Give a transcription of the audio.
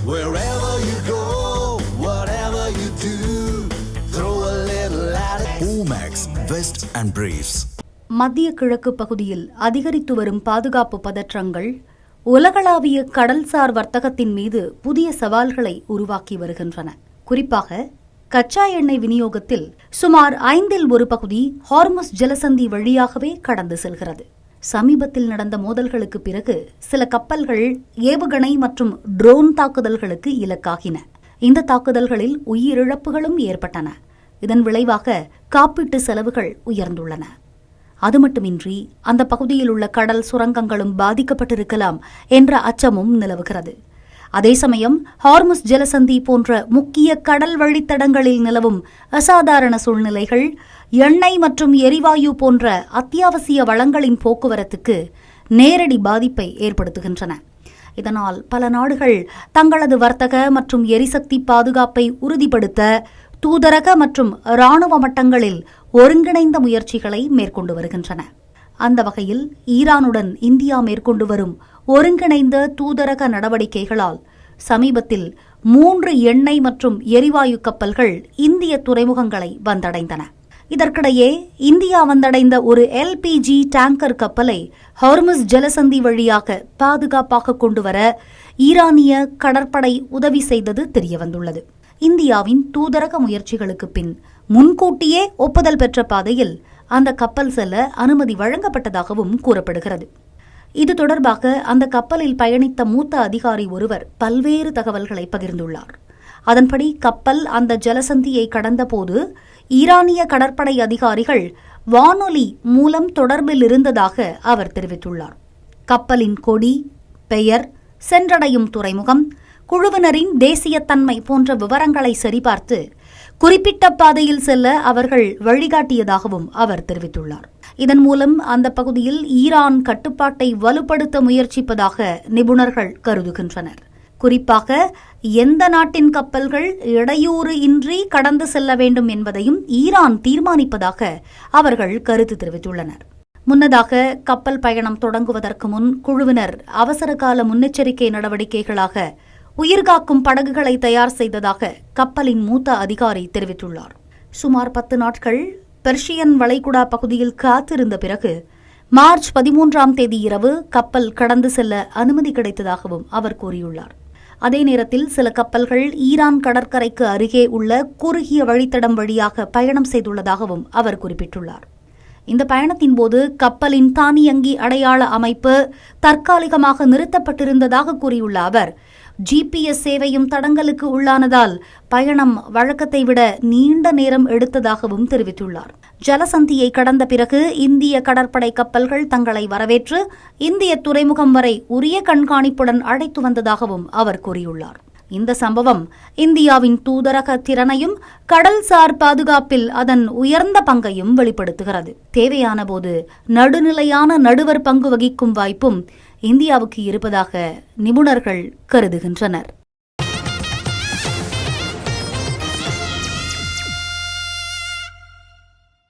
Wherever you go, whatever you do, throw a little at it. Omax, Vest and Briefs. மத்திய கிழக்கு பகுதியில் அதிகரித்து வரும் பாதுகாப்பு பதற்றங்கள் உலகளாவிய கடல்சார் வர்த்தகத்தின் மீது புதிய சவால்களை உருவாக்கி வருகின்றன. குறிப்பாக கச்சா எண்ணெய் விநியோகத்தில் சுமார் 1/5 பகுதி ஹார்முஸ் ஜலசந்தி வழியாகவே கடந்து செல்கிறது. சமீபத்தில் நடந்த மோதல்களுக்கு பிறகு சில கப்பல்கள் ஏவுகணை மற்றும் ட்ரோன் தாக்குதல்களுக்கு இலக்காகின. இந்த தாக்குதல்களில் உயிரிழப்புகளும் ஏற்பட்டன. இதன் விளைவாக காப்பீட்டு செலவுகள் உயர்ந்துள்ளன. அது மட்டுமின்றி அந்த பகுதியில் உள்ள கடல் சுரங்கங்களும் பாதிக்கப்பட்டிருக்கலாம் என்ற அச்சமும் நிலவுகிறது. அதே சமயம் ஹார்முஸ் ஜலசந்தி போன்ற முக்கிய கடல் வழித்தடங்களில் நிலவும் அசாதாரண சூழ்நிலைகள் எண்ணெய் மற்றும் எரிவாயு போன்ற அத்தியாவசிய வளங்களின் போக்குவரத்துக்கு நேரடி பாதிப்பை ஏற்படுத்துகின்றன. இதனால் பல நாடுகள் தங்களது வர்த்தக மற்றும் எரிசக்தி பாதுகாப்பை உறுதிப்படுத்த தூதரக மற்றும் இராணுவ மட்டங்களில் ஒருங்கிணைந்த முயற்சிகளை மேற்கொண்டு வருகின்றன. அந்த வகையில் ஈரானுடன் இந்தியா மேற்கொண்டு வரும் ஒருங்கிணைந்த தூதரக நடவடிக்கைகளால் சமீபத்தில் 3 எண்ணெய் மற்றும் எரிவாயு கப்பல்கள் இந்திய துறைமுகங்களை வந்தடைந்தன. இதற்கிடையே இந்தியா வந்தடைந்த ஒரு LPG டேங்கர் கப்பலை ஹார்முஸ் ஜலசந்தி வழியாக பாதுகாப்பாக கொண்டுவர ஈரானிய கடற்படை உதவி செய்தது தெரியவந்துள்ளது. இந்தியாவின் தூதரக முயற்சிகளுக்கு பின் முன்கூட்டியே ஒப்புதல் பெற்ற பாதையில் அந்த கப்பல் செல்ல அனுமதி வழங்கப்பட்டதாகவும் கூறப்படுகிறது. இது தொடர்பாக அந்த கப்பலில் பயணித்த மூத்த அதிகாரி ஒருவர் பல்வேறு தகவல்களை பகிர்ந்துள்ளார். அதன்படி கப்பல் அந்த ஜலசந்தியை கடந்தபோது ஈரானிய கடற்படை அதிகாரிகள் வானொலி மூலம் தொடர்பில் இருந்ததாக அவர் தெரிவித்துள்ளார். கப்பலின் கொடி, பெயர், சென்றடையும் துறைமுகம், குழுவினரின் தேசியத்தன்மை போன்ற விவரங்களை சரிபார்த்து குறிப்பிட்ட பாதையில் செல்ல அவர்கள் வழிகாட்டியதாகவும் அவர் தெரிவித்துள்ளார். இதன் மூலம் அந்த பகுதியில் ஈரான் கட்டுப்பாட்டை வலுப்படுத்த முயற்சிப்பதாக நிபுணர்கள் கருதுகின்றனர். குறிப்பாக எந்த நாட்டின் கப்பல்கள் இடையூறு இன்றி கடந்து செல்ல வேண்டும் என்பதையும் ஈரான் தீர்மானிப்பதாக அவர்கள் கருத்து தெரிவித்துள்ளனர். முன்னதாக கப்பல் பயணம் தொடங்குவதற்கு முன் குழுவினர் அவசரகால முன்னெச்சரிக்கை நடவடிக்கைகளாக உயிர்காக்கும் படகுகளை தயார் செய்ததாக கப்பலின் மூத்த அதிகாரி தெரிவித்துள்ளார். சுமார் 10 நாட்கள் பெர்ஷியன் வளைகுடா பகுதியில் காத்திருந்த பிறகு மார்ச் 13ஆம் தேதி இரவு கப்பல் கடந்து செல்ல அனுமதி கிடைத்ததாகவும் அவர் கூறியுள்ளார். அதே நேரத்தில் சில கப்பல்கள் ஈரான் கடற்கரைக்கு அருகே உள்ள குறுகிய வழித்தடம் வழியாக பயணம் செய்துள்ளதாகவும் அவர் குறிப்பிட்டுள்ளார். இந்த பயணத்தின் போது கப்பலின் தானியங்கி அடையாள அமைப்பு தற்காலிகமாக நிறுத்தப்பட்டிருந்ததாக கூறியுள்ள அவர், GPS சேவையும் தடங்கலுக்கு உள்ளானதால் பயணம் வழக்கத்தை விட நீண்ட நேரம் எடுத்ததாகவும் தெரிவித்துள்ளார். ஜலசந்தியை கடந்த பிறகு இந்திய கடற்படை கப்பல்கள் தங்களை வரவேற்று இந்திய துறைமுகம் வரை உரிய கண்காணிப்புடன் அழைத்து வந்ததாகவும் அவர் கூறியுள்ளார். இந்த சம்பவம் இந்தியாவின் தூதரக திறனையும் கடல்சார் பாதுகாப்பில் அதன் உயர்ந்த பங்கையும் வெளிப்படுத்துகிறது. தேவையான போது நடுநிலையான நடுவர் பங்கு வகிக்கும் வாய்ப்பும் இந்தியாவுக்கு இருப்பதாக நிபுணர்கள் கருதுகின்றனர்.